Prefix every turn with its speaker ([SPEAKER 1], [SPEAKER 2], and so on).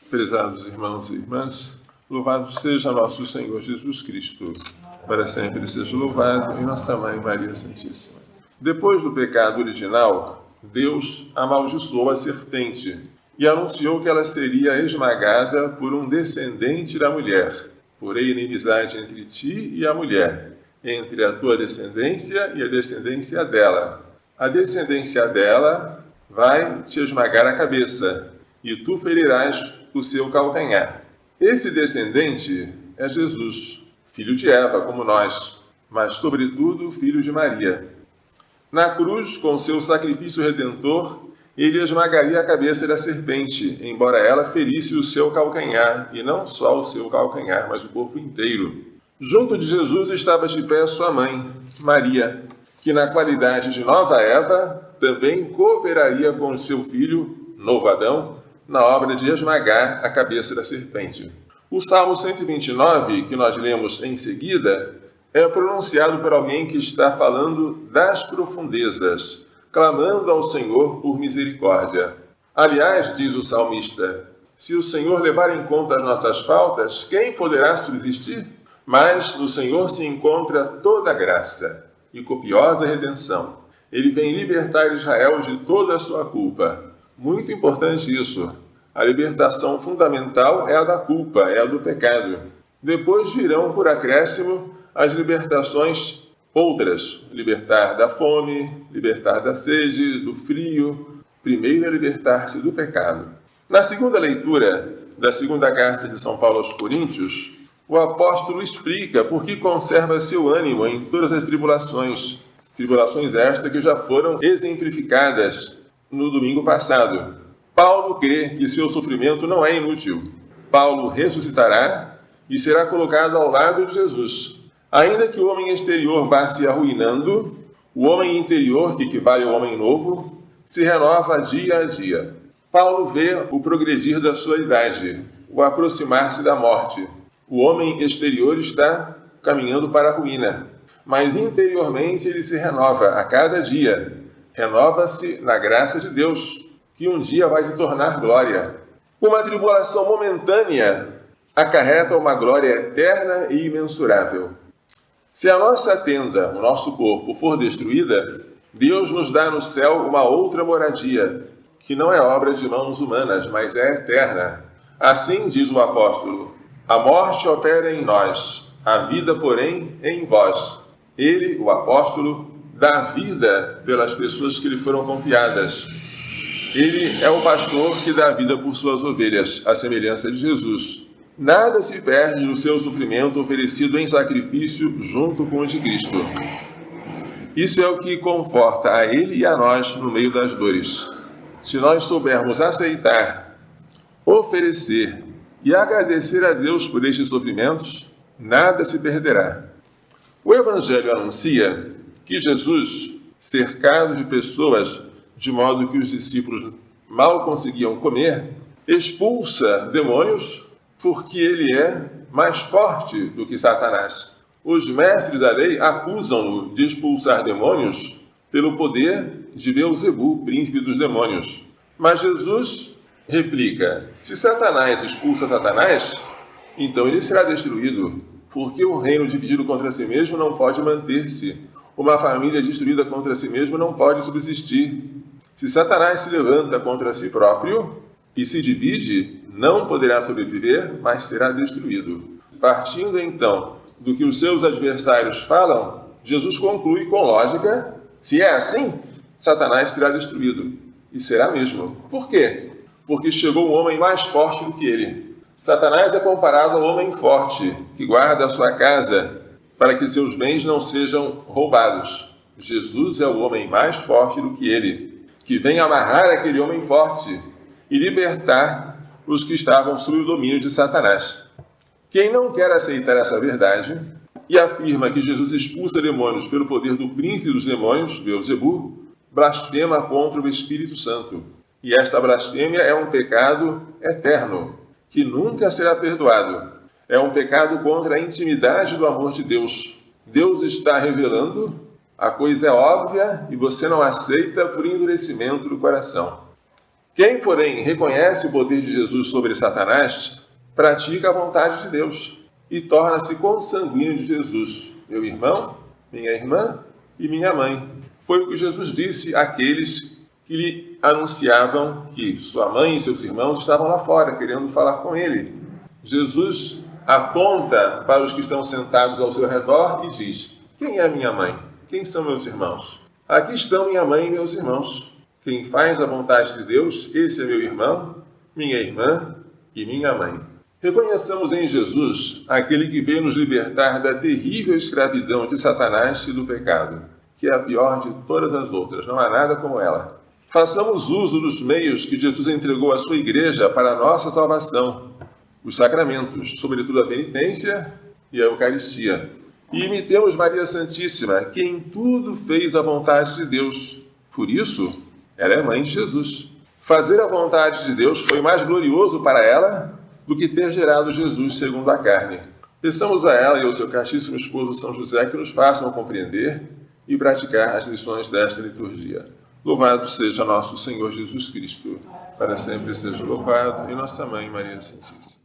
[SPEAKER 1] Prezados irmãos e irmãs, louvado seja nosso Senhor Jesus Cristo, para sempre seja louvado, e nossa Mãe Maria Santíssima. Depois do pecado original, Deus amaldiçoou a serpente e anunciou que ela seria esmagada por um descendente da mulher. Porém, inimizade entre ti e a mulher, entre a tua descendência e a descendência dela. A descendência dela vai te esmagar a cabeça, e tu ferirás o seu calcanhar. Esse descendente é Jesus, filho de Eva, como nós, mas, sobretudo, filho de Maria. Na cruz, com seu sacrifício redentor, ele esmagaria a cabeça da serpente, embora ela ferisse o seu calcanhar, e não só o seu calcanhar, mas o corpo inteiro. Junto de Jesus estava de pé sua mãe, Maria, que na qualidade de nova Eva, também cooperaria com seu filho, novo Adão, na obra de esmagar a cabeça da serpente. O Salmo 129, que nós lemos em seguida, é pronunciado por alguém que está falando das profundezas, clamando ao Senhor por misericórdia. Aliás, diz o salmista, se o Senhor levar em conta as nossas faltas, quem poderá subsistir? Mas no Senhor se encontra toda a graça e copiosa redenção. Ele vem libertar Israel de toda a sua culpa. Muito importante isso. A libertação fundamental é a da culpa, é a do pecado. Depois virão, por acréscimo, as libertações outras. Libertar da fome, libertar da sede, do frio. Primeiro é libertar-se do pecado. Na segunda leitura da segunda carta de São Paulo aos Coríntios, o apóstolo explica por que conserva seu ânimo em todas as tribulações. Tribulações estas que já foram exemplificadas no domingo passado. Paulo crê que seu sofrimento não é inútil. Paulo ressuscitará e será colocado ao lado de Jesus. Ainda que o homem exterior vá se arruinando, o homem interior, que equivale ao homem novo, se renova dia a dia. Paulo vê o progredir da sua idade, o aproximar-se da morte. O homem exterior está caminhando para a ruína, mas interiormente ele se renova a cada dia. Renova-se na graça de Deus, que um dia vai se tornar glória. Uma tribulação momentânea acarreta uma glória eterna e imensurável. Se a nossa tenda, o nosso corpo, for destruída, Deus nos dá no céu uma outra moradia, que não é obra de mãos humanas, mas é eterna. Assim diz o apóstolo, a morte opera em nós, a vida, porém, em vós. Ele, o apóstolo, dá vida pelas pessoas que lhe foram confiadas. Ele é o pastor que dá vida por suas ovelhas, à semelhança de Jesus. Nada se perde no seu sofrimento oferecido em sacrifício junto com o de Cristo. Isso é o que conforta a ele e a nós no meio das dores. Se nós soubermos aceitar, oferecer e agradecer a Deus por estes sofrimentos, nada se perderá. O Evangelho anuncia que Jesus, cercado de pessoas, de modo que os discípulos mal conseguiam comer, expulsa demônios porque ele é mais forte do que Satanás. Os mestres da lei acusam-no de expulsar demônios pelo poder de Beelzebu, príncipe dos demônios. Mas Jesus replica, se Satanás expulsa Satanás, então ele será destruído, porque o reino dividido contra si mesmo não pode manter-se. Uma família destruída contra si mesmo não pode subsistir. Se Satanás se levanta contra si próprio e se divide, não poderá sobreviver, mas será destruído. Partindo, então, do que os seus adversários falam, Jesus conclui com lógica, se é assim, Satanás será destruído. E será mesmo. Por quê? Porque chegou um homem mais forte do que ele. Satanás é comparado ao homem forte, que guarda a sua casa, para que seus bens não sejam roubados. Jesus é o homem mais forte do que ele, que vem amarrar aquele homem forte e libertar os que estavam sob o domínio de Satanás. Quem não quer aceitar essa verdade e afirma que Jesus expulsa demônios pelo poder do príncipe dos demônios, Beelzebu, blasfema contra o Espírito Santo. E esta blasfêmia é um pecado eterno, que nunca será perdoado. É um pecado contra a intimidade do amor de Deus. Deus está revelando, a coisa é óbvia e você não aceita por endurecimento do coração. Quem, porém, reconhece o poder de Jesus sobre Satanás, pratica a vontade de Deus e torna-se consanguíneo de Jesus, meu irmão, minha irmã e minha mãe. Foi o que Jesus disse àqueles que lhe anunciavam que sua mãe e seus irmãos estavam lá fora, querendo falar com ele. Jesus aponta para os que estão sentados ao seu redor e diz: quem é minha mãe? Quem são meus irmãos? Aqui estão minha mãe e meus irmãos. Quem faz a vontade de Deus, esse é meu irmão, minha irmã e minha mãe. Reconheçamos em Jesus aquele que veio nos libertar da terrível escravidão de Satanás e do pecado, que é a pior de todas as outras, não há nada como ela. Façamos uso dos meios que Jesus entregou à sua igreja para a nossa salvação, os sacramentos, sobretudo a penitência e a Eucaristia. E imitemos Maria Santíssima, que em tudo fez a vontade de Deus. Por isso, ela é mãe de Jesus. Fazer a vontade de Deus foi mais glorioso para ela do que ter gerado Jesus segundo a carne. Peçamos a ela e ao seu castíssimo esposo São José que nos façam compreender e praticar as lições desta liturgia. Louvado seja nosso Senhor Jesus Cristo, para sempre seja louvado, e nossa Mãe Maria Santíssima.